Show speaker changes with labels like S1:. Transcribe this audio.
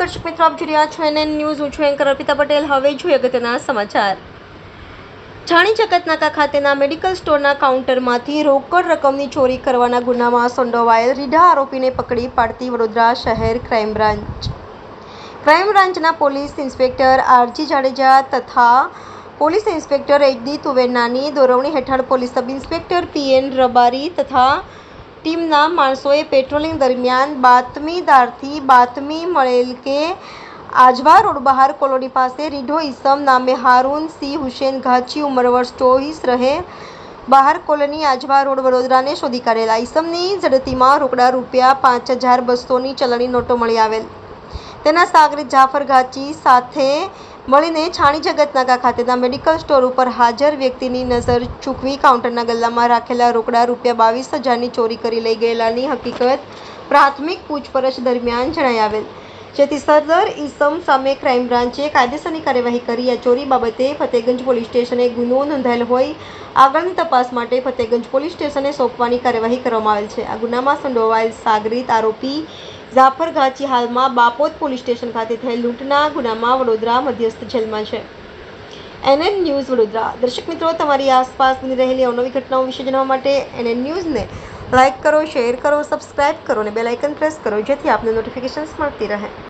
S1: દર્શક મિત્રો, આપ જોઈ રહ્યા છો NN ન્યૂઝ. હું છું એન્કર અર્પિતા પટેલ. હવે જોઈએ અગત્યના સમાચાર. છાણી જગતનાકા ખાતેના મેડિકલ સ્ટોરના કાઉન્ટરમાંથી રોકડ રકમની ચોરી કરવાના ગુનામાં સંડોવાયેલ રીઢા આરોપીને પકડી પાડતી વડોદરા શહેર ક્રાઇમ બ્રાન્ચના પોલીસ ઇન્સ્પેક્ટર RG જાડેજા તથા પોલીસ ઇન્સ્પેક્ટર HD તુવેરનાની દોરવણી હેઠળ police sub inspector PN Rabari તથા ટીમના માણસોએ પેટ્રોલિંગ દરમિયાન બાતમીદારથી બાતમી મળેલ કે આજવા રોડ બહાર કોલોની પાસે રીઢો ઈસમ નામે હારૂન સી હુસેન ઘાચી ઉંમર વર્ષ 24 રહે બહાર કોલોની આજવા રોડ વડોદરાને શોધી કાઢેલા ઈસમની ઝડતીમાં રોકડા રૂપિયા 5200ની ચલણી નોટો મળી આવેલ. તેના સાગરીત જાફર ઘાચી સાથે મળીને છાણી જગતનાકા ખાતેના મેડિકલ સ્ટોર ઉપર હાજર વ્યક્તિની નજર ચૂકવી કાઉન્ટરના ગલ્લામાં રાખેલા રોકડા રૂપિયા 22,000ની ચોરી કરી લઈ ગયેલાની હકીકત પ્રાથમિક પૂછપરછ દરમિયાન જણાઈ આવેલ, જેથી સદર ઈસમ સામે ક્રાઇમ બ્રાન્ચે કાયદેસરની કાર્યવાહી કરી આ ચોરી બાબતે ફતેગંજ પોલીસ સ્ટેશને ગુનો નોંધાયેલ હોય આગળની તપાસ માટે ફતેગંજ પોલીસ સ્ટેશને સોંપવાની કાર્યવાહી કરવામાં આવેલ છે. આ ગુનામાં સંડોવાયેલ સાગરીત આરોપી જાફર ઘાચી હાલમાં બાપોદ પોલીસ સ્ટેશન ખાતે થયેલ લૂંટના ગુનામાં વડોદરા મધ્યસ્થ જેલમાં છે. NN news Vadodara. દર્શક મિત્રો, તમારી આસપાસ બની રહેલી અવનવી ઘટનાઓ વિશે જાણવા માટે NN ન્યૂઝને લાઇક કરો, શેર કરો, સબસ્ક્રાઇબ કરો અને બેલ આઇકન પ્રેસ કરો, જેથી આપને નોટિફિકેશન્સ મળતી રહે.